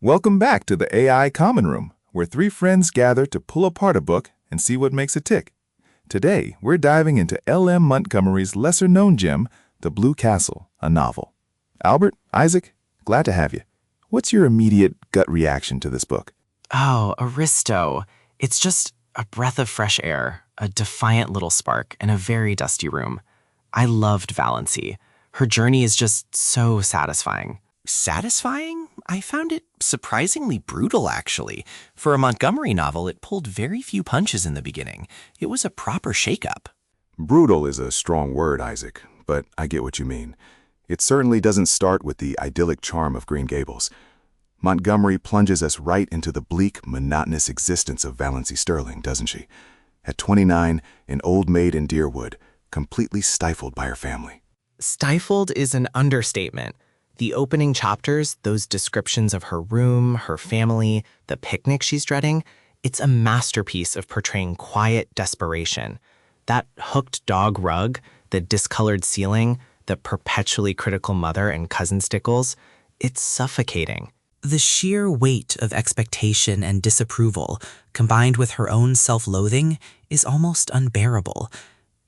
Welcome back to the AI Common Room, where three friends gather to pull apart a book and see what makes it tick. Today, we're diving into L.M. Montgomery's lesser-known gem, The Blue Castle, a novel. Albert, Isaac, glad to have you. What's your immediate gut reaction to this book? Oh, Aristo. It's just a breath of fresh air, a defiant little spark in a very dusty room. I loved Valancy. Her journey is just so satisfying. Satisfying? I found it surprisingly brutal, actually. For a Montgomery novel, it pulled very few punches in the beginning. It was a proper shakeup. Brutal is a strong word, Isaac, but I get what you mean. It certainly doesn't start with the idyllic charm of Green Gables. Montgomery plunges us right into the bleak, monotonous existence of Valancy Stirling, doesn't she? At 29, an old maid in Deerwood, completely stifled by her family. Stifled is an understatement. The opening chapters, those descriptions of her room, her family, the picnic she's dreading, it's a masterpiece of portraying quiet desperation. That hooked dog rug, the discolored ceiling, the perpetually critical mother and cousin Stickles, it's suffocating. The sheer weight of expectation and disapproval, combined with her own self-loathing, is almost unbearable.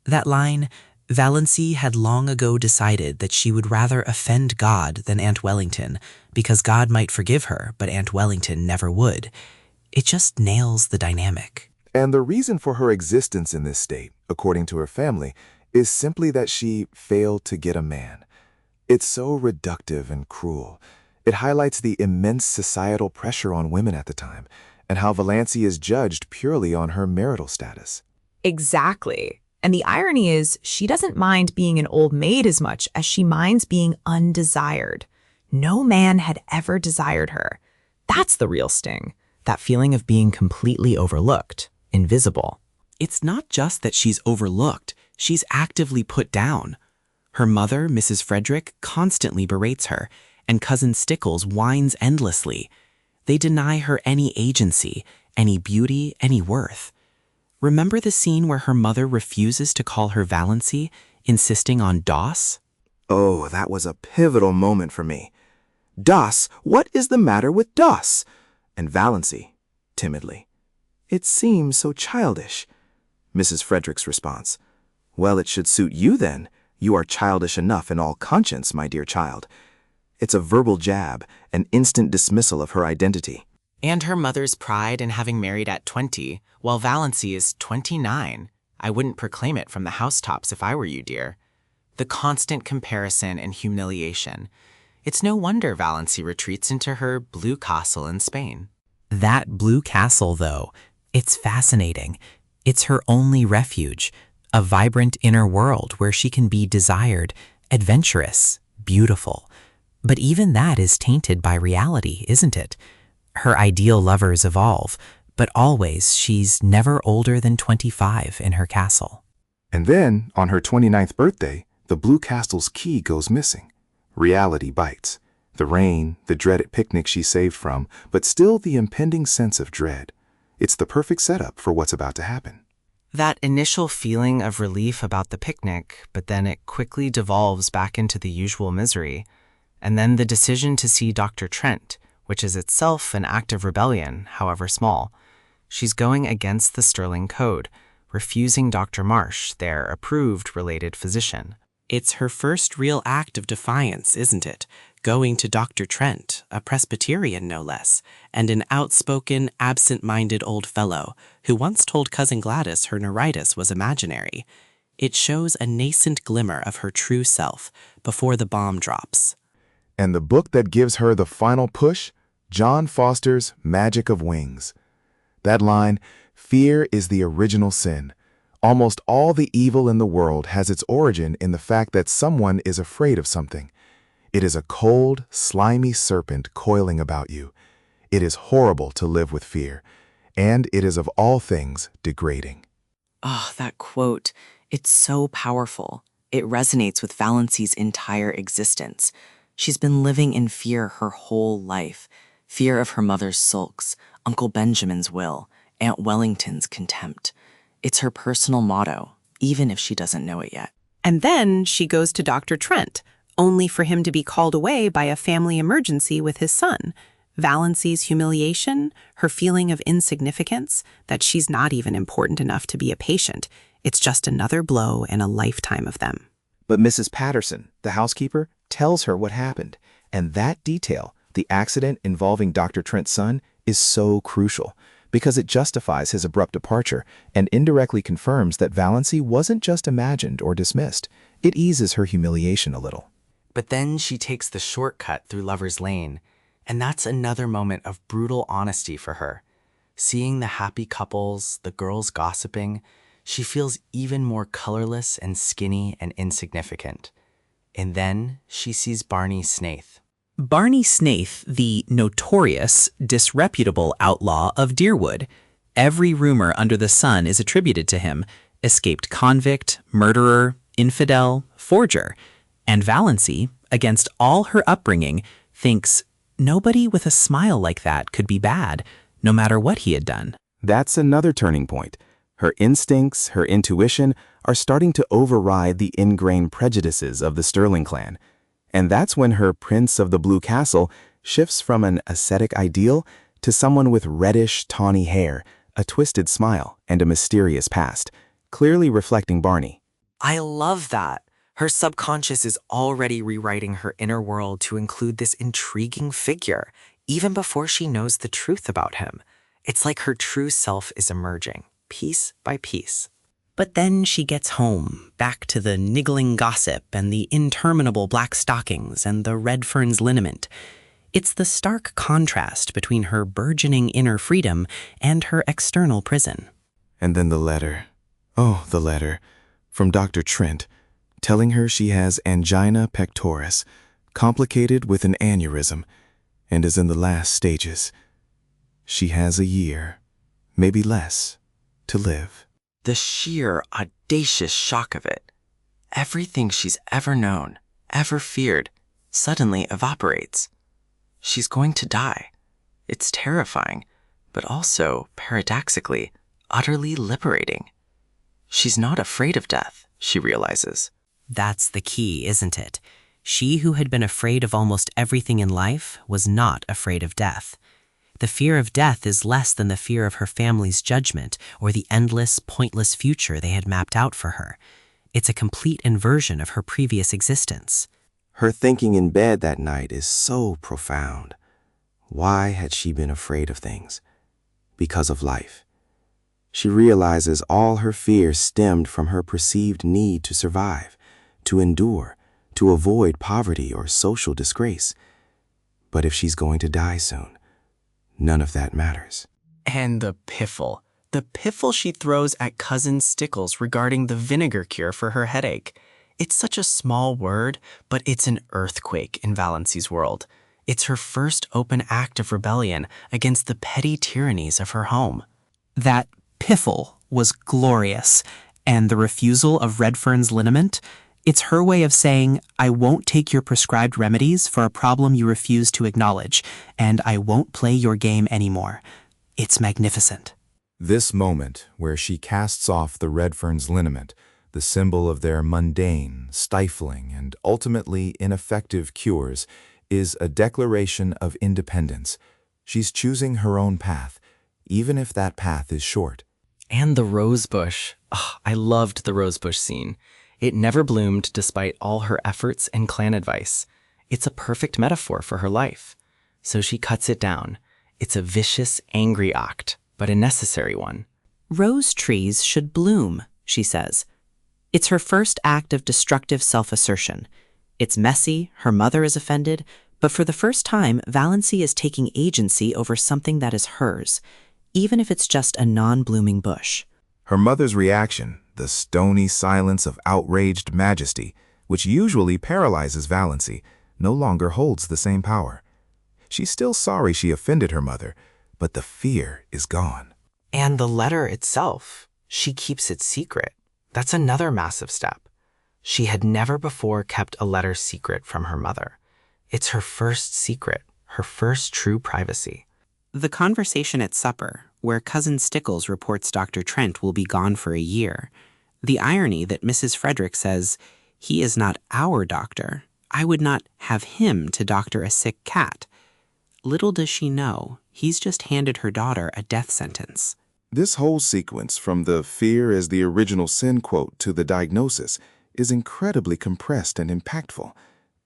That line, Valancy had long ago decided that she would rather offend God than Aunt Wellington, because God might forgive her, but Aunt Wellington never would. It just nails the dynamic. And the reason for her existence in this state, according to her family, is simply that she failed to get a man. It's so reductive and cruel. It highlights the immense societal pressure on women at the time, and how Valancy is judged purely on her marital status. Exactly. And the irony is, she doesn't mind being an old maid as much as she minds being undesired. No man had ever desired her. That's the real sting. That feeling of being completely overlooked, invisible. It's not just that she's overlooked, she's actively put down. Her mother, Mrs. Frederick, constantly berates her, and cousin Stickles whines endlessly. They deny her any agency, any beauty, any worth. Remember the scene where her mother refuses to call her Valancy, insisting on Doss? Oh, that was a pivotal moment for me. Doss, what is the matter with Doss? And Valancy, timidly. It seems so childish. Mrs. Frederick's response. Well, it should suit you then. You are childish enough in all conscience, my dear child. It's a verbal jab, an instant dismissal of her identity. And her mother's pride in having married at 20, while Valancy is 29. I wouldn't proclaim it from the housetops if I were you, dear. The constant comparison and humiliation. It's no wonder Valancy retreats into her blue castle in Spain. That blue castle, though, it's fascinating. It's her only refuge, a vibrant inner world where she can be desired, adventurous, beautiful. But even that is tainted by reality, isn't it? Her ideal lovers evolve, but always she's never older than 25 in her castle. And then, on her 29th birthday, the Blue Castle's key goes missing. Reality bites. The rain, the dreaded picnic she saved from, but still the impending sense of dread. It's the perfect setup for what's about to happen. That initial feeling of relief about the picnic, but then it quickly devolves back into the usual misery. And then the decision to see Dr. Trent, which is itself an act of rebellion, however small. She's going against the Stirling Code, refusing Dr. Marsh, their approved related physician. It's her first real act of defiance, isn't it? Going to Dr. Trent, a Presbyterian no less, and an outspoken, absent-minded old fellow who once told Cousin Gladys her neuritis was imaginary. It shows a nascent glimmer of her true self before the bomb drops. And the book that gives her the final push? John Foster's Magic of Wings. That line, fear is the original sin. Almost all the evil in the world has its origin in the fact that someone is afraid of something. It is a cold, slimy serpent coiling about you. It is horrible to live with fear, and it is of all things degrading. Oh, that quote. It's so powerful. It resonates with Valancy's entire existence. She's been living in fear her whole life. Fear of her mother's sulks, Uncle Benjamin's will, Aunt Wellington's contempt. It's her personal motto, even if she doesn't know it yet. And then she goes to Dr. Trent, only for him to be called away by a family emergency with his son. Valancy's humiliation, her feeling of insignificance, that she's not even important enough to be a patient. It's just another blow in a lifetime of them. But Mrs. Patterson, the housekeeper, tells her what happened, and that detail, the accident involving Dr. Trent's son, is so crucial because it justifies his abrupt departure and indirectly confirms that Valancy wasn't just imagined or dismissed. It eases her humiliation a little. But then she takes the shortcut through Lover's Lane, and that's another moment of brutal honesty for her. Seeing the happy couples, the girls gossiping, she feels even more colorless and skinny and insignificant. And then she sees Barney Snaith. Barney Snaith, the notorious, disreputable outlaw of Deerwood. Every rumor under the sun is attributed to him: escaped convict, murderer, infidel, forger. And Valancy, against all her upbringing, thinks nobody with a smile like that could be bad, no matter what he had done. That's another turning point. Her instincts, her intuition, are starting to override the ingrained prejudices of the Stirling clan. And that's when her Prince of the Blue Castle shifts from an ascetic ideal to someone with reddish, tawny hair, a twisted smile, and a mysterious past, clearly reflecting Barney. I love that. Her subconscious is already rewriting her inner world to include this intriguing figure, even before she knows the truth about him. It's like her true self is emerging, piece by piece. But then she gets home, back to the niggling gossip and the interminable black stockings and the Redfern's liniment. It's the stark contrast between her burgeoning inner freedom and her external prison. And then the letter. Oh, the letter. From Dr. Trent, telling her she has angina pectoris, complicated with an aneurysm, and is in the last stages. She has a year, maybe less, to live. The sheer, audacious shock of it. Everything she's ever known, ever feared, suddenly evaporates. She's going to die. It's terrifying, but also, paradoxically, utterly liberating. She's not afraid of death, she realizes. That's the key, isn't it? She who had been afraid of almost everything in life was not afraid of death. The fear of death is less than the fear of her family's judgment or the endless, pointless future they had mapped out for her. It's a complete inversion of her previous existence. Her thinking in bed that night is so profound. Why had she been afraid of things? Because of life. She realizes all her fears stemmed from her perceived need to survive, to endure, to avoid poverty or social disgrace. But if she's going to die soon, none of that matters. And the piffle she throws at Cousin Stickles regarding the vinegar cure for her headache. It's such a small word, but it's an earthquake in Valancy's world. It's her first open act of rebellion against the petty tyrannies of her home. That piffle was glorious, and the refusal of Redfern's liniment, it's her way of saying, I won't take your prescribed remedies for a problem you refuse to acknowledge, and I won't play your game anymore. It's magnificent. This moment, where she casts off the Redfern's liniment, the symbol of their mundane, stifling, and ultimately ineffective cures, is a declaration of independence. She's choosing her own path, even if that path is short. And the rosebush. Oh, I loved the rosebush scene. It never bloomed despite all her efforts and clan advice. It's a perfect metaphor for her life. So she cuts it down. It's a vicious, angry act, but a necessary one. Rose trees should bloom, she says. It's her first act of destructive self-assertion. It's messy, her mother is offended, but for the first time, Valancy is taking agency over something that is hers, even if it's just a non-blooming bush. Her mother's reaction, the stony silence of outraged majesty, which usually paralyzes Valancy, no longer holds the same power. She's still sorry she offended her mother, but the fear is gone. And the letter itself, she keeps it secret. That's another massive step. She had never before kept a letter secret from her mother. It's her first secret, her first true privacy. The conversation at supper, where Cousin Stickles reports Dr. Trent will be gone for a year. The irony that Mrs. Frederick says, he is not our doctor. I would not have him to doctor a sick cat. little does she know, he's just handed her daughter a death sentence. This whole sequence, from the fear as the original sin quote to the diagnosis, is incredibly compressed and impactful.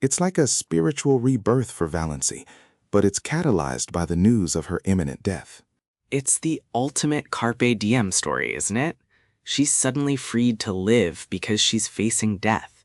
It's like a spiritual rebirth for Valancy, but it's catalyzed by the news of her imminent death. It's the ultimate carpe diem story, isn't it? She's suddenly freed to live because she's facing death.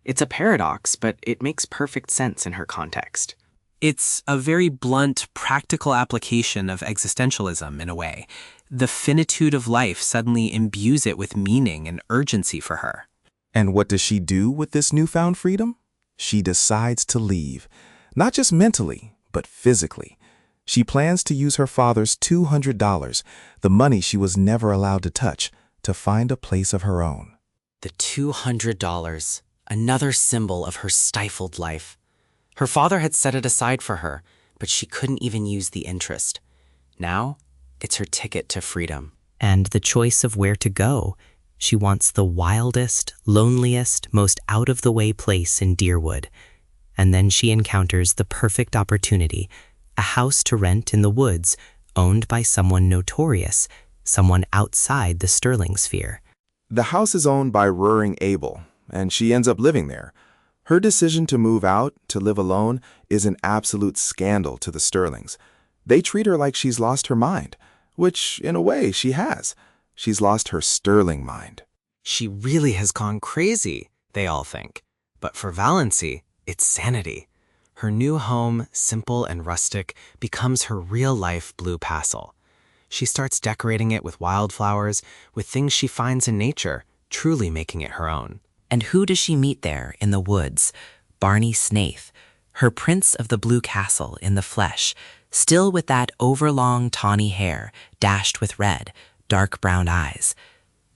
It's a paradox, but it makes perfect sense in her context. It's a very blunt, practical application of existentialism in a way. The finitude of life suddenly imbues it with meaning and urgency for her. And what does she do with this newfound freedom? She decides to leave, not just mentally, but physically. She plans to use her father's $200, the money she was never allowed to touch, to find a place of her own. The $200, another symbol of her stifled life. Her father had set it aside for her, but she couldn't even use the interest. Now, it's her ticket to freedom. And the choice of where to go. She wants the wildest, loneliest, most out-of-the-way place in Deerwood. And then she encounters the perfect opportunity, a house to rent in the woods, owned by someone notorious, someone outside the Stirling sphere. The house is owned by Ruring Abel, and she ends up living there. Her decision to move out, to live alone, is an absolute scandal to the Stirlings. They treat her like she's lost her mind, which, in a way, she has. She's lost her Stirling mind. She really has gone crazy, they all think. But for Valancy, it's sanity. Her new home, simple and rustic, becomes her real-life blue castle. She starts decorating it with wildflowers, with things she finds in nature, truly making it her own. And who does she meet there in the woods? Barney Snaith, her prince of the blue castle in the flesh, still with that overlong tawny hair, dashed with red, dark brown eyes.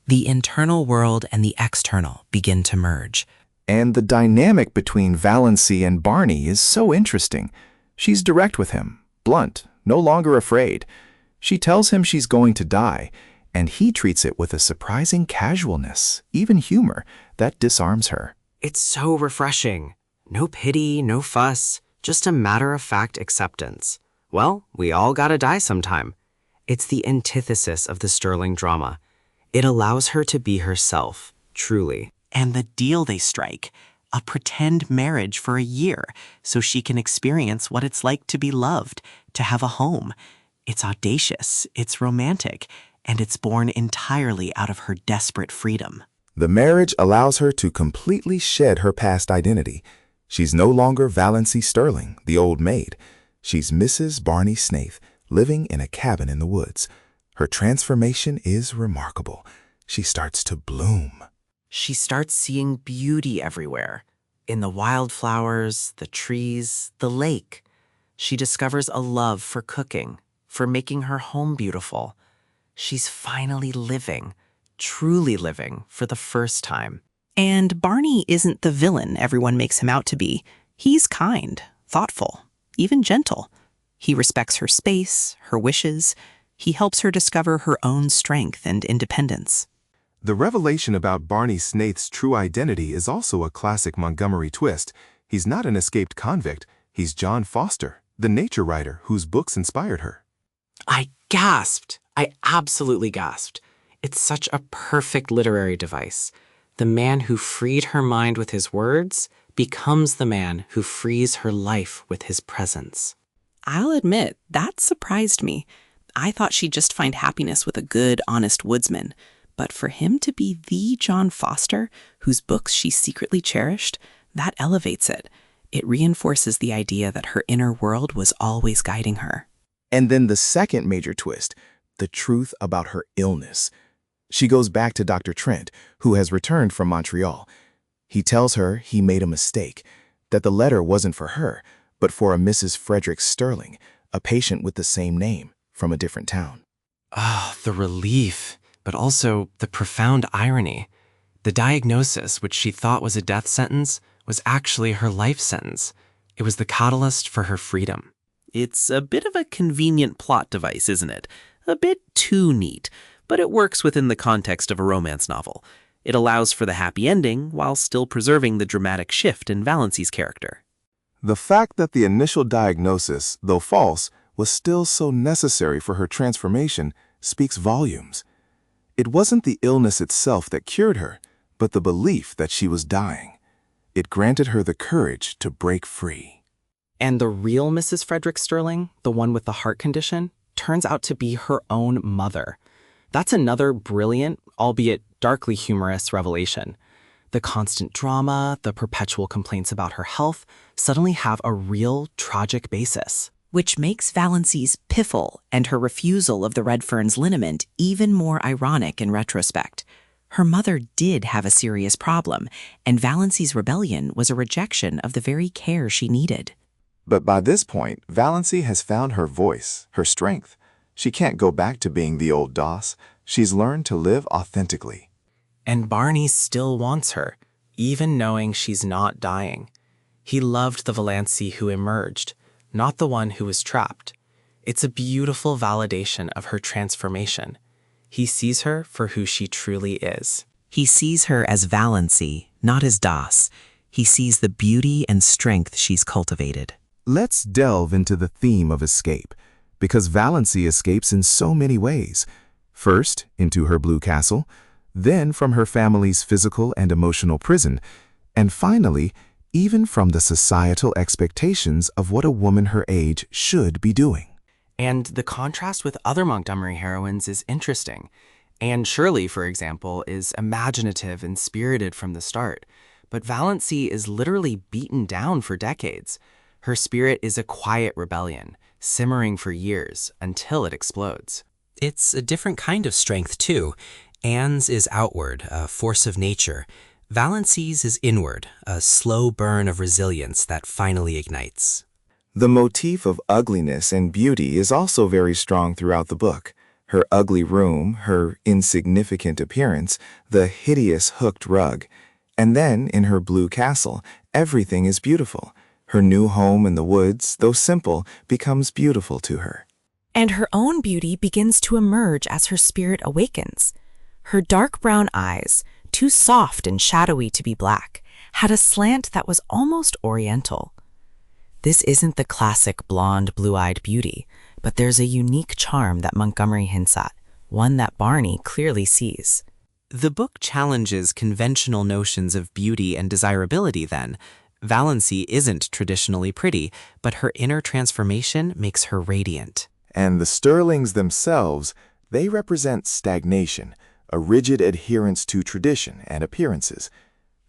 The internal world and the external begin to merge. And the dynamic between Valancy and Barney is so interesting. She's direct with him, blunt, no longer afraid. She tells him she's going to die, and he treats it with a surprising casualness, even humor, that disarms her. It's so refreshing. No pity, no fuss, just a matter-of-fact acceptance. Well, we all gotta die sometime. It's the antithesis of the Stirling drama. It allows her to be herself, truly. And the deal they strike, a pretend marriage for a year so she can experience what it's like to be loved, to have a home. It's audacious, it's romantic, and it's born entirely out of her desperate freedom. The marriage allows her to completely shed her past identity. She's no longer Valancy Stirling, the old maid. She's Mrs. Barney Snaith, living in a cabin in the woods. Her transformation is remarkable. She starts to bloom. She starts seeing beauty everywhere. In the wildflowers, the trees, the lake. She discovers a love for cooking, for making her home beautiful. She's finally living, truly living, for the first time. And Barney isn't the villain everyone makes him out to be. He's kind, thoughtful, even gentle. He respects her space, her wishes. He helps her discover her own strength and independence. The revelation about Barney Snaith's true identity is also a classic Montgomery twist. He's not an escaped convict. He's John Foster, the nature writer whose books inspired her. I gasped. I absolutely gasped. It's such a perfect literary device. The man who freed her mind with his words becomes the man who frees her life with his presence. I'll admit, that surprised me. I thought she'd just find happiness with a good, honest woodsman. But for him to be the John Foster, whose books she secretly cherished, that elevates it. It reinforces the idea that her inner world was always guiding her. And then the second major twist, the truth about her illness. She goes back to Dr. Trent, who has returned from Montreal. He tells her he made a mistake, that the letter wasn't for her, but for a Mrs. Frederick Stirling, a patient with the same name, from a different town. Ah, the relief, but also the profound irony. The diagnosis, which she thought was a death sentence, was actually her life sentence. It was the catalyst for her freedom. It's a bit of a convenient plot device, isn't it? A bit too neat, but it works within the context of a romance novel. It allows for the happy ending while still preserving the dramatic shift in Valancy's character. The fact that the initial diagnosis, though false, was still so necessary for her transformation speaks volumes. It wasn't the illness itself that cured her, but the belief that she was dying. It granted her the courage to break free. And the real Mrs. Frederick Stirling, the one with the heart condition, turns out to be her own mother. That's another brilliant, albeit darkly humorous, revelation. The constant drama, the perpetual complaints about her health, suddenly have a real tragic basis. Which makes Valancy's piffle and her refusal of the Redfern's liniment even more ironic in retrospect. Her mother did have a serious problem, and Valancy's rebellion was a rejection of the very care she needed. But by this point, Valancy has found her voice, her strength. She can't go back to being the old Doss. She's learned to live authentically. And Barney still wants her, even knowing she's not dying. He loved the Valancy who emerged, not the one who was trapped. It's a beautiful validation of her transformation. He sees her for who she truly is. He sees her as Valancy, not as Doss. He sees the beauty and strength she's cultivated. Let's delve into the theme of escape, because Valancy escapes in so many ways. First, into her blue castle, then from her family's physical and emotional prison, and finally, even from the societal expectations of what a woman her age should be doing. And the contrast with other Montgomery heroines is interesting. Anne Shirley, for example, is imaginative and spirited from the start, but Valancy is literally beaten down for decades. Her spirit is a quiet rebellion, simmering for years until it explodes. It's a different kind of strength, too. Anne's is outward, a force of nature. Valancy's is inward, a slow burn of resilience that finally ignites. The motif of ugliness and beauty is also very strong throughout the book. Her ugly room, her insignificant appearance, the hideous hooked rug. And then, in her blue castle, everything is beautiful. Her new home in the woods, though simple, becomes beautiful to her. And her own beauty begins to emerge as her spirit awakens. Her dark brown eyes, too soft and shadowy to be black, had a slant that was almost oriental. This isn't the classic blonde, blue-eyed beauty, but there's a unique charm that Montgomery hints at, one that Barney clearly sees. The book challenges conventional notions of beauty and desirability then. Valancy isn't traditionally pretty, but her inner transformation makes her radiant. And the Stirlings themselves, they represent stagnation, a rigid adherence to tradition and appearances.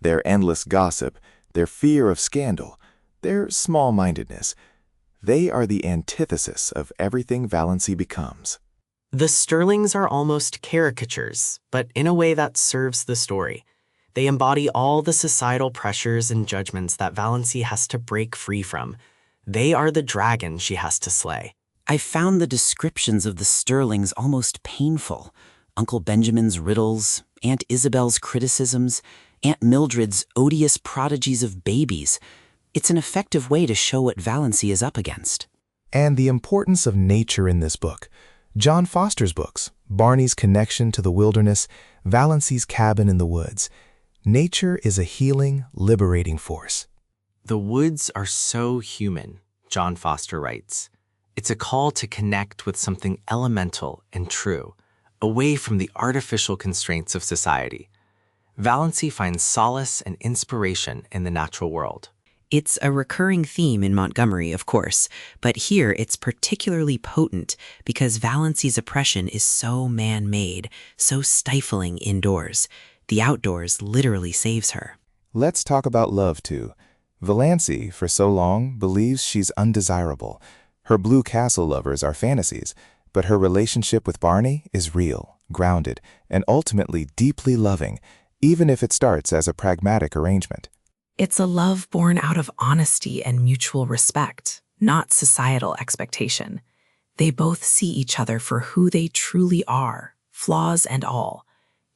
Their endless gossip, their fear of scandal, their small-mindedness, they are the antithesis of everything Valancy becomes. The Stirlings are almost caricatures, but in a way that serves the story. They embody all the societal pressures and judgments that Valancy has to break free from. They are the dragon she has to slay. I found the descriptions of the Stirlings almost painful. Uncle Benjamin's riddles, Aunt Isabel's criticisms, Aunt Mildred's odious prodigies of babies. It's an effective way to show what Valancy is up against. And the importance of nature in this book. John Foster's books, Barney's connection to the wilderness, Valancy's cabin in the woods. Nature is a healing, liberating force. The woods are so human, John Foster writes. It's a call to connect with something elemental and true, away from the artificial constraints of society. Valancy finds solace and inspiration in the natural world. It's a recurring theme in Montgomery, of course, but here it's particularly potent because Valancy's oppression is so man-made, so stifling indoors. The outdoors literally saves her. Let's talk about love, too. Valancy, for so long, believes she's undesirable. Her blue castle lovers are fantasies, but her relationship with Barney is real, grounded, and ultimately deeply loving, even if it starts as a pragmatic arrangement. It's a love born out of honesty and mutual respect, not societal expectation. They both see each other for who they truly are, flaws and all.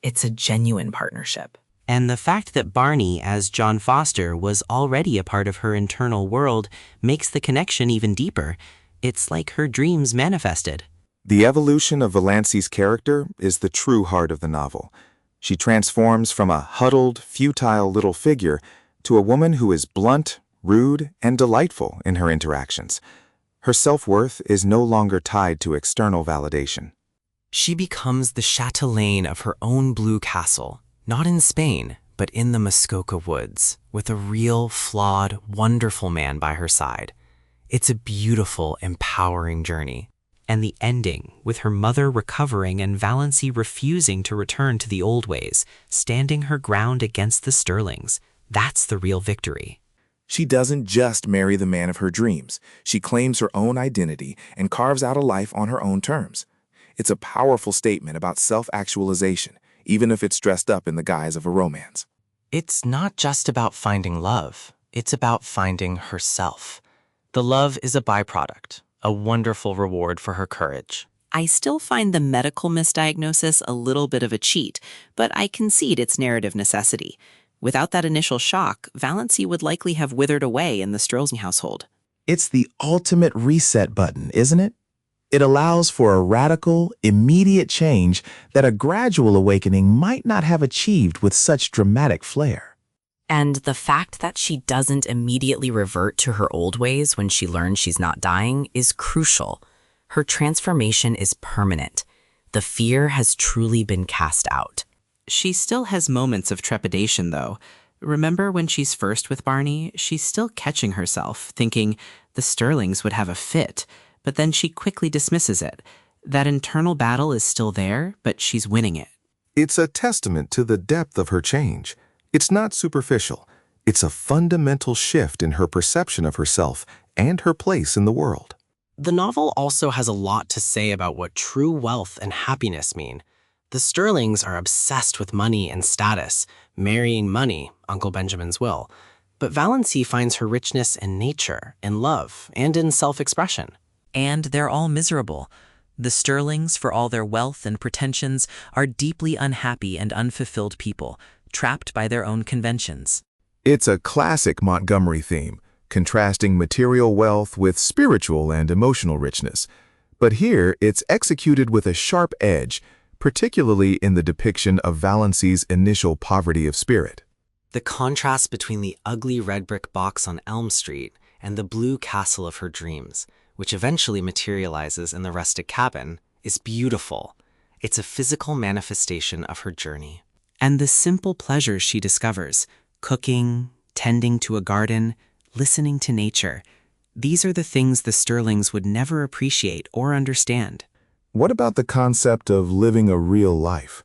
It's a genuine partnership. And the fact that Barney, as John Foster, was already a part of her internal world makes the connection even deeper. It's like her dreams manifested. The evolution of Valancy's character is the true heart of the novel. She transforms from a huddled, futile little figure to a woman who is blunt, rude, and delightful in her interactions. Her self-worth is no longer tied to external validation. She becomes the chatelaine of her own blue castle, not in Spain, but in the Muskoka woods, with a real, flawed, wonderful man by her side. It's a beautiful, empowering journey. And the ending, with her mother recovering and Valancy refusing to return to the old ways, standing her ground against the Stirlings, that's the real victory. She doesn't just marry the man of her dreams. She claims her own identity and carves out a life on her own terms. It's a powerful statement about self-actualization, even if it's dressed up in the guise of a romance. It's not just about finding love. It's about finding herself. The love is a byproduct, a wonderful reward for her courage. I still find the medical misdiagnosis a little bit of a cheat, but I concede its narrative necessity. Without that initial shock, Valancy would likely have withered away in the Stirling household. It's the ultimate reset button, isn't it? It allows for a radical, immediate change that a gradual awakening might not have achieved with such dramatic flair. And the fact that she doesn't immediately revert to her old ways when she learns she's not dying is crucial. Her transformation is permanent. The fear has truly been cast out. She still has moments of trepidation, though. Remember when she's first with Barney, she's still catching herself, thinking the Stirlings would have a fit, but then she quickly dismisses it. That internal battle is still there, but she's winning it. It's a testament to the depth of her change. It's not superficial. It's a fundamental shift in her perception of herself and her place in the world. The novel also has a lot to say about what true wealth and happiness mean. The Stirlings are obsessed with money and status, marrying money, Uncle Benjamin's will. But Valancy finds her richness in nature, in love, and in self-expression. And they're all miserable. The Stirlings, for all their wealth and pretensions, are deeply unhappy and unfulfilled people, trapped by their own conventions. It's a classic Montgomery theme, contrasting material wealth with spiritual and emotional richness. But here, it's executed with a sharp edge, particularly in the depiction of Valancy's initial poverty of spirit. The contrast between the ugly red brick box on Elm Street and the blue castle of her dreams, which eventually materializes in the rustic cabin, is beautiful. It's a physical manifestation of her journey. And the simple pleasures she discovers, cooking, tending to a garden, listening to nature, these are the things the Stirlings would never appreciate or understand. What about the concept of living a real life?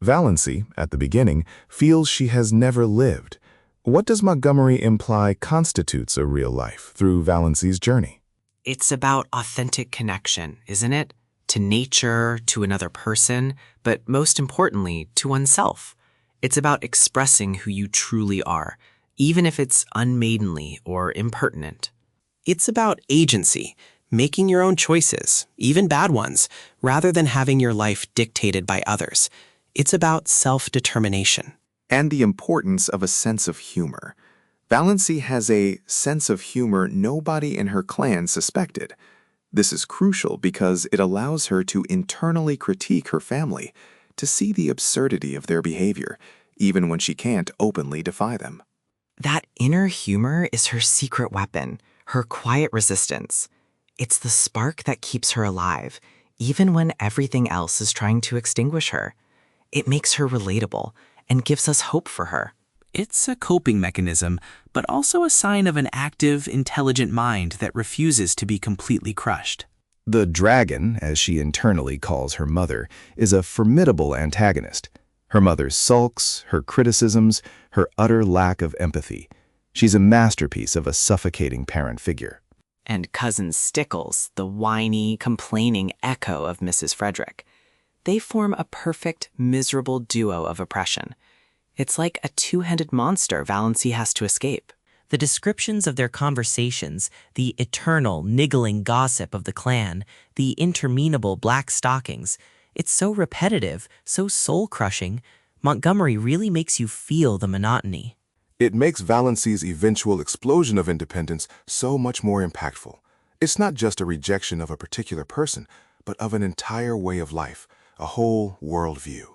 Valancy, at the beginning, feels she has never lived. What does Montgomery imply constitutes a real life through Valancy's journey? It's about authentic connection, isn't it? To nature, to another person, but most importantly, to oneself. It's about expressing who you truly are, even if it's unmaidenly or impertinent. It's about agency, making your own choices, even bad ones, rather than having your life dictated by others. It's about self-determination. And the importance of a sense of humor. Valancy has a sense of humor nobody in her clan suspected. This is crucial because it allows her to internally critique her family, to see the absurdity of their behavior, even when she can't openly defy them. That inner humor is her secret weapon, her quiet resistance. It's the spark that keeps her alive, even when everything else is trying to extinguish her. It makes her relatable and gives us hope for her. It's a coping mechanism, but also a sign of an active, intelligent mind that refuses to be completely crushed. The dragon, as she internally calls her mother, is a formidable antagonist. Her mother's sulks, her criticisms, her utter lack of empathy. She's a masterpiece of a suffocating parent figure. And Cousin Stickles, the whiny, complaining echo of Mrs. Frederick. They form a perfect, miserable duo of oppression. It's like a two-headed monster Valancy has to escape. The descriptions of their conversations, the eternal, niggling gossip of the clan, the interminable black stockings, it's so repetitive, so soul-crushing. Montgomery really makes you feel the monotony. It makes Valancy's eventual explosion of independence so much more impactful. It's not just a rejection of a particular person, but of an entire way of life, a whole worldview.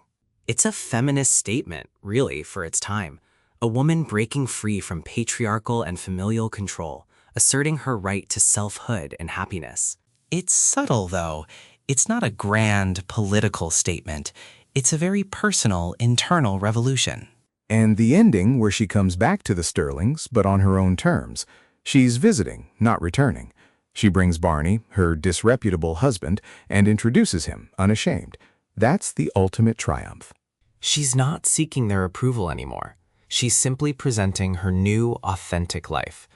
It's a feminist statement, really, for its time. a woman breaking free from patriarchal and familial control, asserting her right to selfhood and happiness. It's subtle, though. It's not a grand political statement. It's a very personal, internal revolution. And the ending where she comes back to the Stirlings, but on her own terms. She's visiting, not returning. She brings Barney, her disreputable husband, and introduces him, unashamed. That's the ultimate triumph. She's not seeking their approval anymore. She's simply presenting her new, authentic life.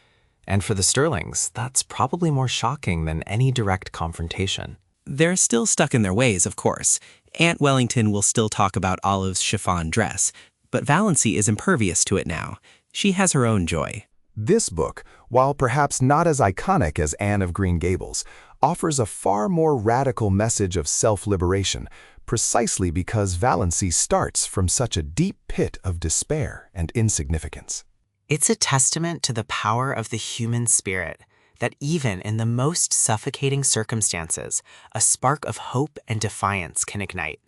And for the Stirlings, that's probably more shocking than any direct confrontation. They're still stuck in their ways, of course. Aunt Wellington will still talk about Olive's chiffon dress, but Valancy is impervious to it now. She has her own joy. This book, while perhaps not as iconic as Anne of Green Gables, offers a far more radical message of self-liberation, precisely because Valancy starts from such a deep pit of despair and insignificance. It's a testament to the power of the human spirit, that even in the most suffocating circumstances, a spark of hope and defiance can ignite,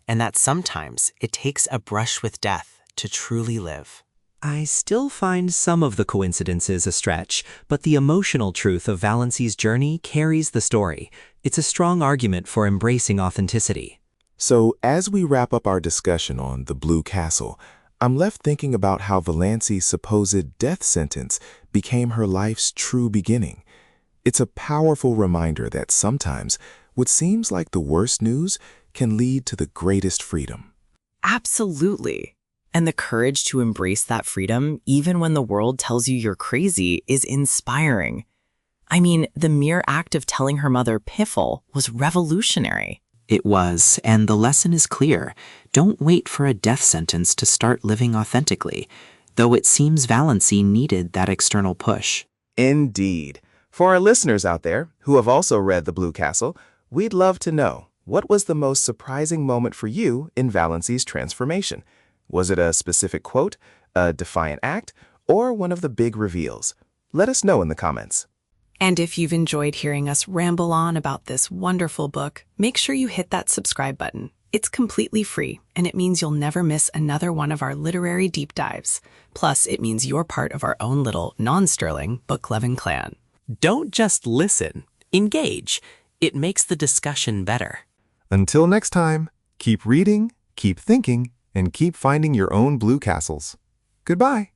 and that sometimes it takes a brush with death to truly live. I still find some of the coincidences a stretch, but the emotional truth of Valancy's journey carries the story. It's a strong argument for embracing authenticity. So, as we wrap up our discussion on The Blue Castle, I'm left thinking about how Valancy's supposed death sentence became her life's true beginning. It's a powerful reminder that sometimes what seems like the worst news can lead to the greatest freedom. Absolutely. And the courage to embrace that freedom, even when the world tells you you're crazy, is inspiring. I mean, the mere act of telling her mother piffle was revolutionary. It was, and the lesson is clear. Don't wait for a death sentence to start living authentically, though it seems Valancy needed that external push. Indeed. For our listeners out there who have also read The Blue Castle, we'd love to know, what was the most surprising moment for you in Valancy's transformation? Was it a specific quote, a defiant act, or one of the big reveals? Let us know in the comments. And if you've enjoyed hearing us ramble on about this wonderful book, make sure you hit that subscribe button. It's completely free, and it means you'll never miss another one of our literary deep dives. Plus, it means you're part of our own little non-Stirling book-loving clan. Don't just listen, engage. It makes the discussion better. Until next time, keep reading, keep thinking, and keep finding your own blue castles. Goodbye.